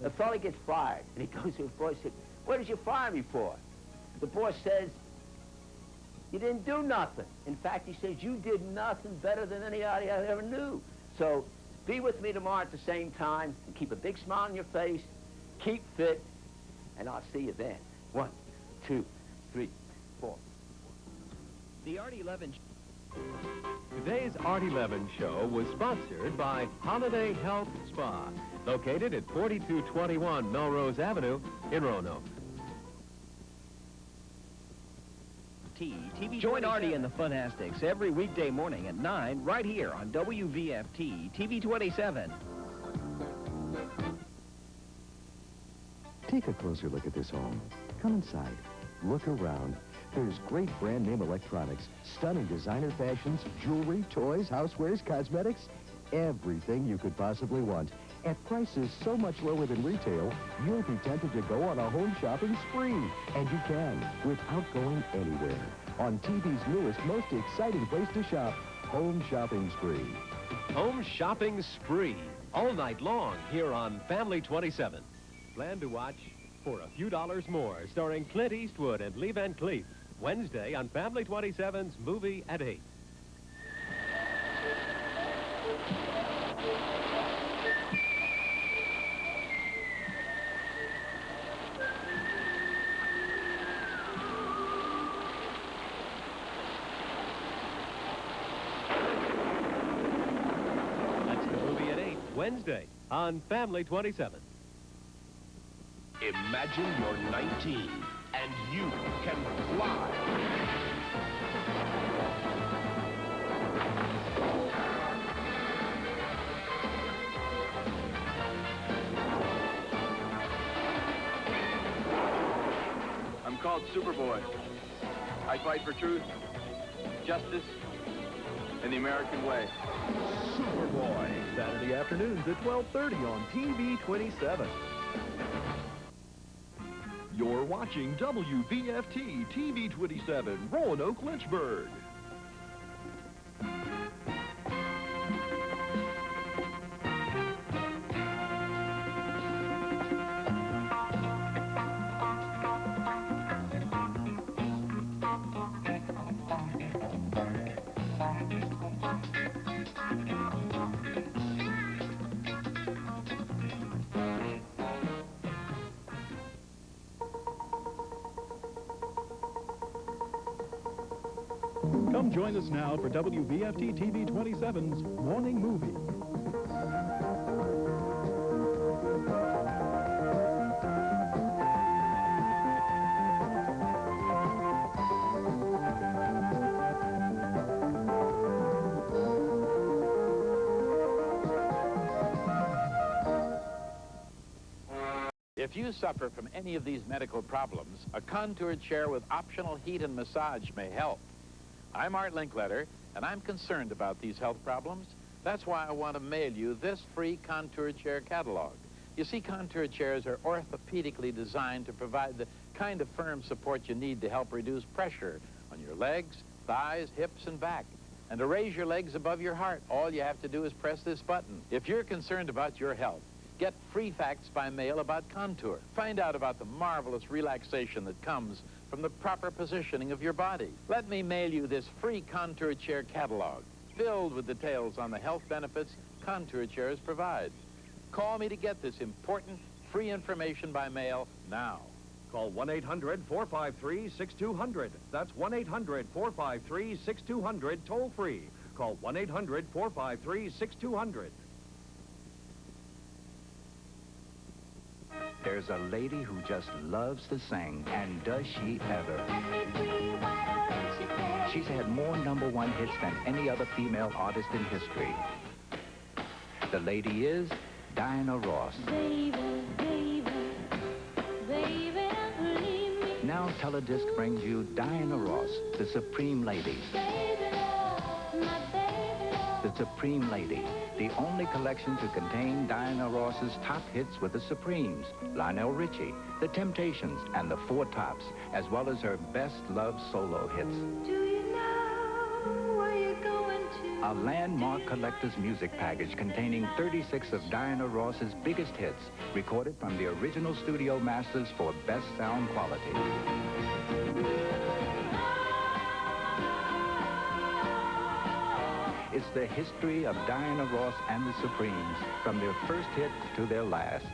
The fella gets fired, and he goes to his boss and says, "What did you fire me for?" The boss says, "You didn't do nothing." In fact, he says, "You did nothing better than anybody I ever knew." So be with me tomorrow at the same time, and keep a big smile on your face, keep fit, and I'll see you then. 1, 2, 3, 4. The Artie Levin Show. Today's Artie Levin Show was sponsored by Holiday Health Spa, located at 4221 Melrose Avenue in Roanoke. TV Join Artie and the Funhastics every weekday morning at 9 right here on WVFT TV 27. Take a closer look at this home. Come inside. Look around. There's great brand name electronics, stunning designer fashions, jewelry, toys, housewares, cosmetics, everything you could possibly want. At prices so much lower than retail, you'll be tempted to go on a home shopping spree. And you can, without going anywhere. On TV's newest, most exciting place to shop, Home Shopping Spree. Home Shopping Spree, all night long here on Family 27. Plan to watch For a Few Dollars More, starring Clint Eastwood and Lee Van Cleef. Wednesday on Family 27's Movie at 8. That's the Movie at 8, Wednesday on Family 27. Imagine you're 19 and you can fly. I'm called Superboy. I fight for truth, justice, and the American way. Superboy, Saturday afternoons at 12:30 on TV 27. You're watching WVFT TV 27, Roanoke, Lynchburg. Come join us now for WVFT TV 27's Morning Movie. If you suffer from any of these medical problems, a contour chair with optional heat and massage may help. I'm Art Linkletter, and I'm concerned about these health problems. That's why I want to mail you this free contour chair catalog. You see, contour chairs are orthopedically designed to provide the kind of firm support you need to help reduce pressure on your legs, thighs, hips, and back. And to raise your legs above your heart, all you have to do is press this button. If you're concerned about your health, get free facts by mail about Contour. Find out about the marvelous relaxation that comes from the proper positioning of your body. Let me mail you this free Contour chair catalog, filled with details on the health benefits Contour chairs provide. Call me to get this important free information by mail now. Call 1-800-453-6200. That's 1-800-453-6200, toll free. Call 1-800-453-6200. There's a lady who just loves to sing, and does she ever. She's had more #1 hits than any other female artist in history. The lady is Diana Ross. Baby, baby, baby, don't leave me. Now Teledisc brings you Diana Ross, the Supreme Lady. Baby love, my baby love. The Supreme Lady, the only collection to contain Diana Ross's top hits with the Supremes, Lionel Richie, The Temptations, and the Four Tops, as well as her best loved solo hits. Do you know where you're going to? A a landmark collector's music package containing 36 of Diana Ross's biggest hits, recorded from the original studio masters for best sound quality. It's the history of Diana Ross and the Supremes, from their first hit to their last.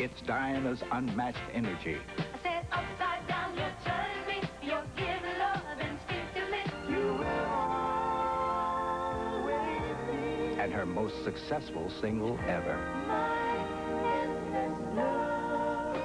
It's Diana's unmatched energy. I said upside down, you're turning me. You're giving love instinctively. You will always be. And her most successful single ever. My endless love.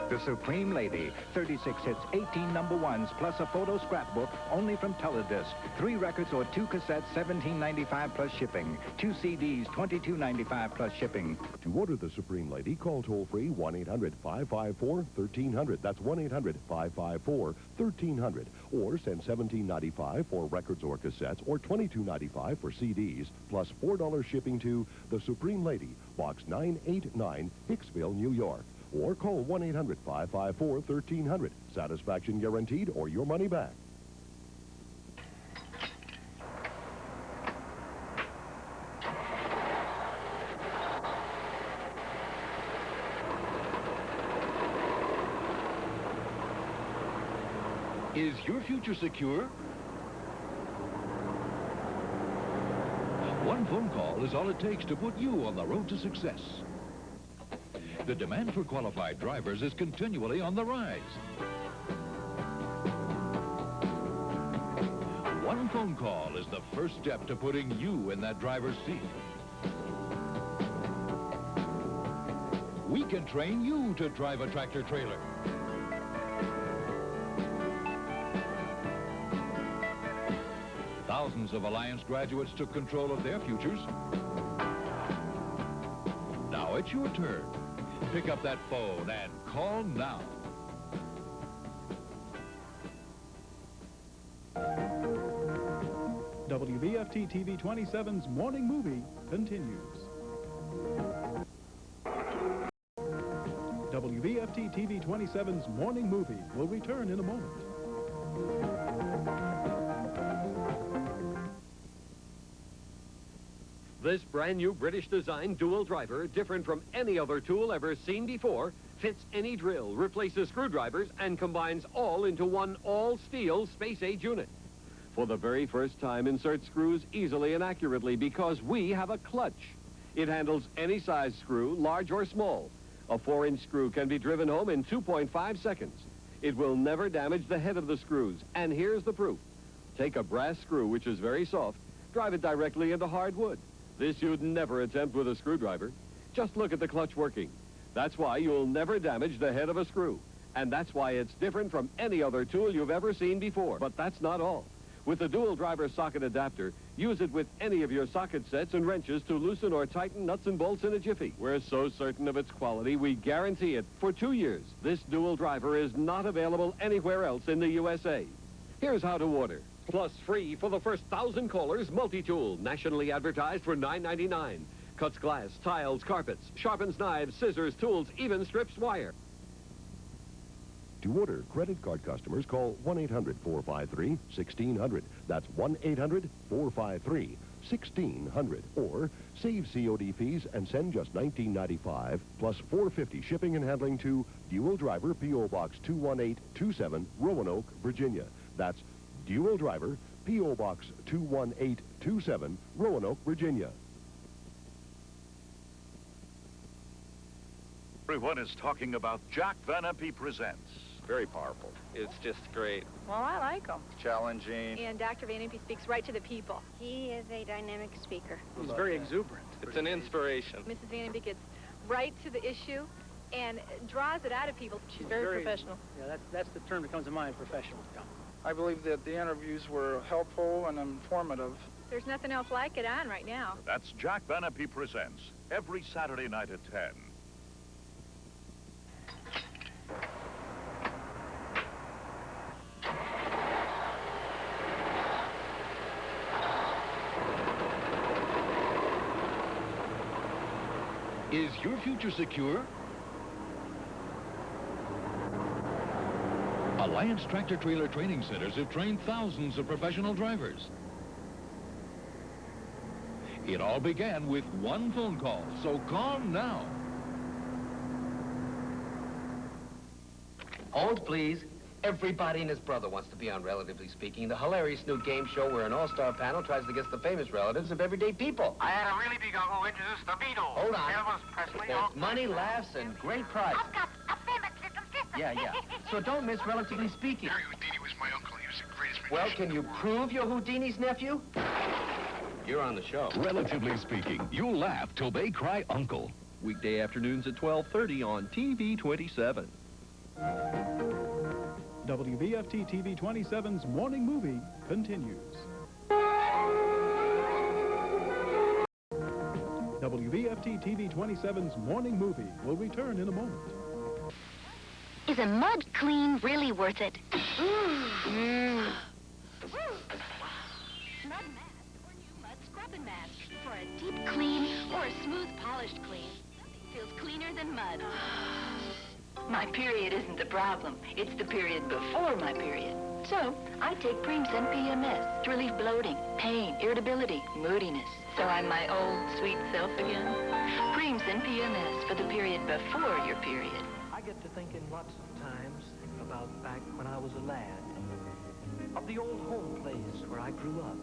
The Supreme Lady, 36 hits, 18 number ones, plus a photo scrapbook, only from Teledisc. 3 records or 2 cassettes, $17.95 plus shipping. 2 CDs, $22.95 plus shipping. To order the Supreme Lady, call toll-free 1-800-554-1300. That's 1-800-554-1300. Or send $17.95 for records or cassettes, or $22.95 for CDs, plus $4 shipping to the Supreme Lady, Box 989, Hicksville, New York. Or call 1-800-554-1300. Satisfaction guaranteed or your money back. Is your future secure? One phone call is all it takes to put you on the road to success. The demand for qualified drivers is continually on the rise. One phone call is the first step to putting you in that driver's seat. We can train you to drive a tractor-trailer. Thousands of Alliance graduates took control of their futures. Now it's your turn. Pick up that phone and call now. WVFT TV 27's Morning Movie continues. WVFT TV 27's Morning Movie will return in a moment. This brand new British design dual driver, different from any other tool ever seen before, fits any drill, replaces screwdrivers, and combines all into one all-steel space-age unit. For the very first time, insert screws easily and accurately because we have a clutch. It handles any size screw, large or small. A 4-inch screw can be driven home in 2.5 seconds. It will never damage the head of the screws, and here's the proof. Take a brass screw, which is very soft, drive it directly into hard wood. This you'd never attempt with a screwdriver. Just look at the clutch working. That's why you'll never damage the head of a screw. And that's why it's different from any other tool you've ever seen before. But that's not all. With the dual driver socket adapter, use it with any of your socket sets and wrenches to loosen or tighten nuts and bolts in a jiffy. We're so certain of its quality, we guarantee it for 2 years. This dual driver is not available anywhere else in the USA. Here's how to order. Plus free for the first 1,000 callers, multi-tool, nationally advertised for $9.99. Cuts glass, tiles, carpets, sharpens knives, scissors, tools, even strips wire. To order, credit card customers call 1-800-453-1600. That's 1-800-453-1600. Or save COD fees and send just $19.95 plus $4.50 shipping and handling to Dual Driver PO Box 21827, Roanoke, Virginia. That's Dual Driver, P.O. Box 21827, Roanoke, Virginia. Everyone is talking about Jack Van Impe Presents. Very powerful. It's just great. Well, I like him. Challenging. And Dr. Van Impe speaks right to the people. He is a dynamic speaker. He's very exuberant. It's an inspiration. Mrs. Van Impe gets right to the issue and draws it out of people. She's very professional. Yeah, that's the term that comes to mind, professional. Yeah. I believe that the interviews were helpful and informative. There's nothing else like it on right now. That's Jack Van Impe Presents, every Saturday night at 10. Is your future secure? Alliance Tractor Trailer Training Centers have trained thousands of professional drivers. It all began with one phone call, so call now. Hold, please. Everybody and his brother wants to be on Relatively Speaking, the hilarious new game show where an all-star panel tries to guess the famous relatives of everyday people. I had a really big uncle who introduced the Beatles. Hold on. Elvis Presley. There's money, laughs, and great prizes. I've got a famous little sister. Yeah. So don't miss Relatively Speaking. Harry Houdini was my uncle. He was the greatest Well, can you prove you're Houdini's nephew? You're on the show. Relatively Speaking, you'll laugh till they cry uncle. Weekday afternoons at 12:30 on TV 27. WVFT TV 27's Morning Movie continues. WVFT TV 27's Morning Movie will return in a moment. Is a mud clean really worth it? Mud mask or new mud scrubbing mask. For a deep clean or a smooth polished clean. Nothing feels cleaner than mud. My period isn't the problem. It's the period before my period. So, I take Premsyn PMS to relieve bloating, pain, irritability, moodiness. So I'm my old, sweet self again. Premsyn PMS for the period before your period. I get to thinking lots of times about back when I was a lad. Of the old home place where I grew up.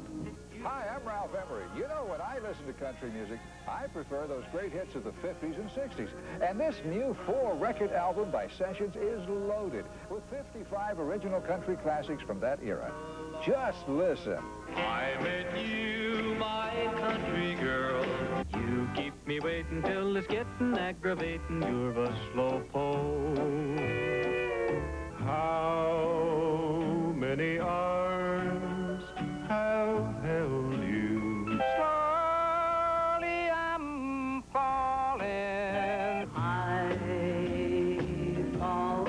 Hi, I'm Ralph Emery. You know, when I listen to country music, I prefer those great hits of the 50s and 60s. And this new 4-record album by Sessions is loaded with 55 original country classics from that era. Just listen. I met you, my country girl. You keep me waiting till it's getting aggravating. You're a slowpoke. How many arms have held you? Slowly I'm falling. I fall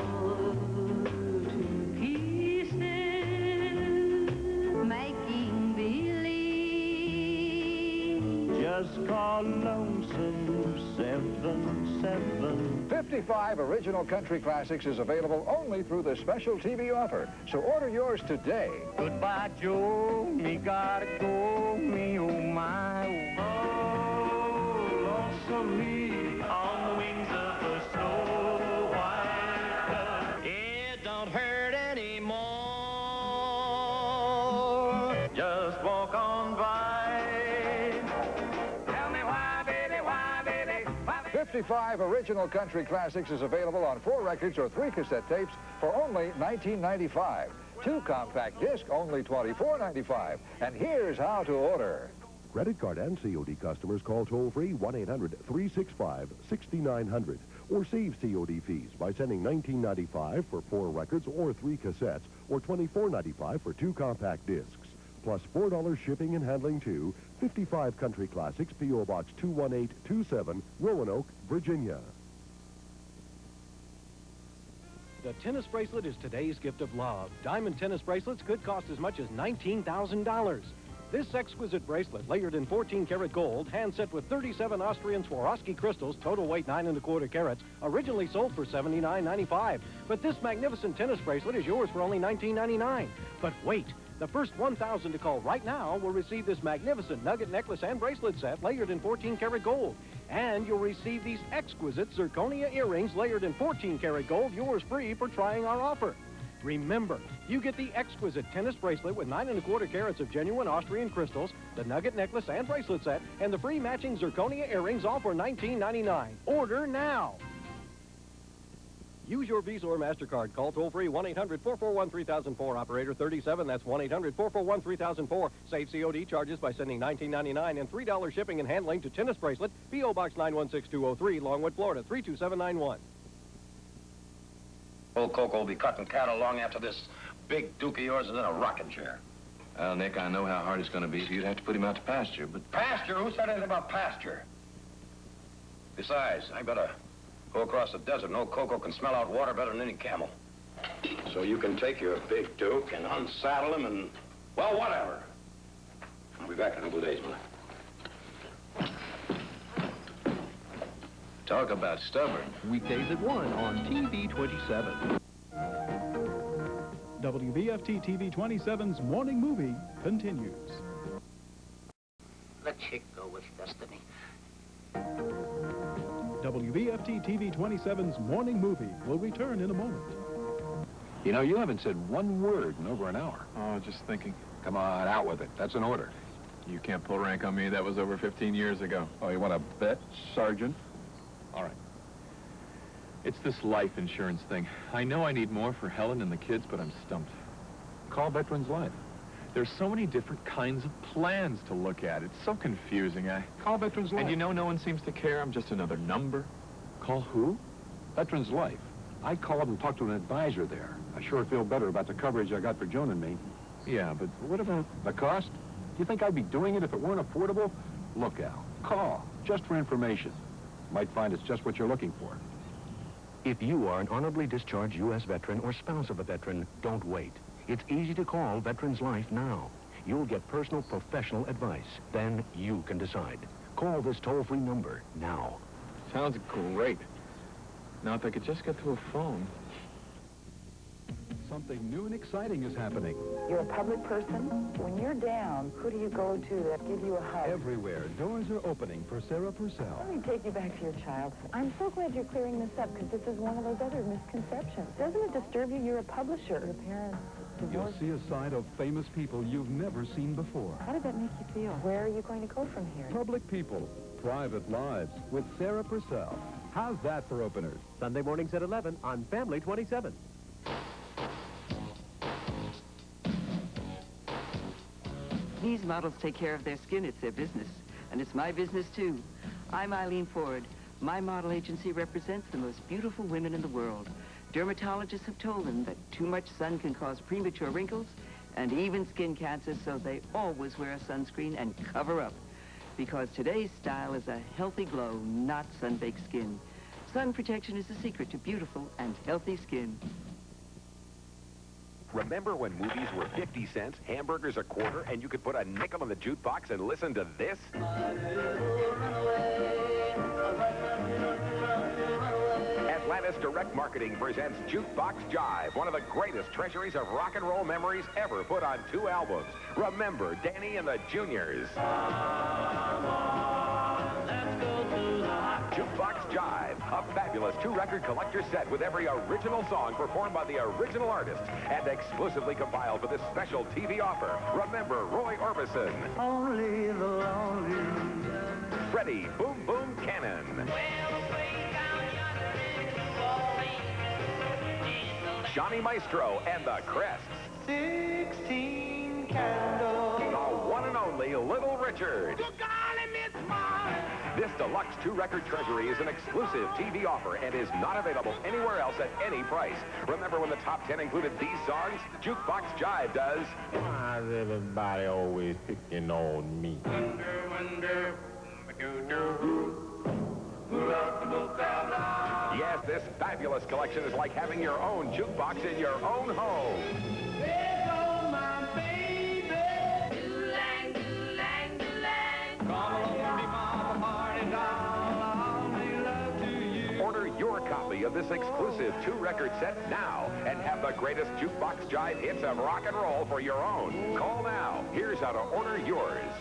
to pieces, making believe. Just call lonesome 77. 55 original country classics is available only through the special TV offer. So order yours today. Goodbye, Joe, me gotta go, me oh my. Oh, lonesome me on the wings of the snow white. It don't hurt anymore. Just walk on by. Tell me why, baby, why, baby, why, baby. 55 original country classics is available on 4 records or 3 cassette tapes for only $19.95. 2 compact discs, only $24.95. And here's how to order. Credit card and COD customers call toll-free 1-800-365-6900 or save COD fees by sending $19.95 for 4 records or 3 cassettes or $24.95 for 2 compact discs. Plus $4 shipping and handling to 55 Country Classics, P.O. Box 21827, Roanoke, Virginia. The tennis bracelet is today's gift of love. Diamond tennis bracelets could cost as much as $19,000. This exquisite bracelet, layered in 14-karat gold, hand-set with 37 Austrian Swarovski crystals, total weight 9 1/4 carats, originally sold for $79.95. But this magnificent tennis bracelet is yours for only $19.99. But wait, the first 1,000 to call right now will receive this magnificent nugget necklace and bracelet set layered in 14-karat gold. And you'll receive these exquisite zirconia earrings layered in 14-karat gold, yours free for trying our offer. Remember, you get the exquisite tennis bracelet with 9 1/4 carats of genuine Austrian crystals, the nugget necklace and bracelet set, and the free matching zirconia earrings, all for $19.99. Order now. Use your Visa or MasterCard. Call toll-free 1-800-441-3004. Operator 37, that's 1-800-441-3004. Save COD charges by sending $19.99 and $3 shipping and handling to Tennis Bracelet, P.O. Box 916203, Longwood, Florida, 32791. Old Coco will be cutting cattle long after this big Duke of yours is in a rocking chair. Well, Nick, I know how hard it's going to be, so you'd have to put him out to pasture, but... Pasture? Who said anything about pasture? Besides, I better go across the desert, and old Coco can smell out water better than any camel. So you can take your big Duke and unsaddle him and, well, whatever. I'll be back in a couple of days, Mother. Talk about stubborn. Weekdays at 1 on TV 27. WVFT TV 27's Morning Movie continues. Let chick go with destiny. WVFT TV 27's Morning Movie will return in a moment. You know, you haven't said one word in over an hour. Oh, just thinking. Come on, out with it. That's an order. You can't pull rank on me. That was over 15 years ago. Oh, you want to bet, Sergeant? All right. It's this life insurance thing. I know I need more for Helen and the kids, but I'm stumped. Call Veterans Life. There's so many different kinds of plans to look at. It's so confusing. Call Veterans Life. And you know no one seems to care. I'm just another number. Call who? Veterans Life. I called and talked to an advisor there. I sure feel better about the coverage I got for Joan and me. Yeah, but what about the cost? Do you think I'd be doing it if it weren't affordable? Look, Al, call, just for information. Might find it's just what you're looking for. If you are an honorably discharged U.S. veteran or spouse of a veteran, don't wait. It's easy to call Veterans Life now. You'll get personal professional advice. Then you can decide. Call this toll-free number now. Sounds great. Now, if I could just get to a phone. Something new and exciting is happening. You're a public person. When you're down, who do you go to that give you a hug? Everywhere, doors are opening for Sarah Purcell. Let me take you back to your childhood. I'm so glad you're clearing this up, because this is one of those other misconceptions. Doesn't it disturb you? You're a publisher. Your parents divorced. You'll see a side of famous people you've never seen before. How did that make you feel? Where are you going to go from here? Public people, private lives with Sarah Purcell. How's that for openers? Sunday mornings at 11 on Family 27. These models take care of their skin. It's their business. And it's my business, too. I'm Eileen Ford. My model agency represents the most beautiful women in the world. Dermatologists have told them that too much sun can cause premature wrinkles and even skin cancer, so they always wear a sunscreen and cover up. Because today's style is a healthy glow, not sun-baked skin. Sun protection is the secret to beautiful and healthy skin. Remember when movies were 50 cents, hamburgers a quarter, and you could put a nickel in the jukebox and listen to this? Atlantis Direct Marketing presents Jukebox Jive, one of the greatest treasuries of rock and roll memories ever put on 2 albums. Remember Danny and the Juniors. Jukebox Jive, a fabulous 2-record collector set with every original song performed by the original artists and exclusively compiled for this special TV offer. Remember Roy Orbison. Only the lonely. Freddie Boom Boom Cannon. Johnny Maestro and the Crests. 16 candles. The one and only Little Richard. This deluxe 2-record treasury is an exclusive TV offer and is not available anywhere else at any price. Remember when the top 10 included these songs? Jukebox Jive does. Why's everybody always picking on me? Yes, this fabulous collection is like having your own jukebox in your own home. There goes my baby. Do-lang, do-lang, do-lang. Come along, be my party doll. I'll make love to you. Order your copy of this exclusive 2-record set now and have the greatest Jukebox Jive hits of rock and roll for your own. Call now. Here's how to order yours.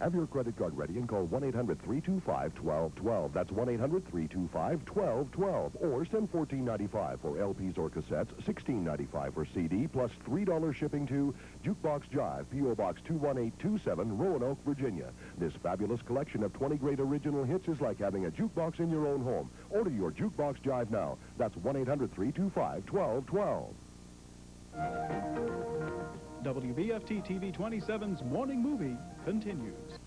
Have your credit card ready and call 1-800-325-1212. That's 1-800-325-1212. Or send $14.95 for LPs or cassettes, $16.95 for CD, plus $3 shipping to Jukebox Jive, PO Box 21827, Roanoke, Virginia. This fabulous collection of 20 great original hits is like having a jukebox in your own home. Order your Jukebox Jive now. That's 1-800-325-1212. WVFT TV 27's Morning Movie continues.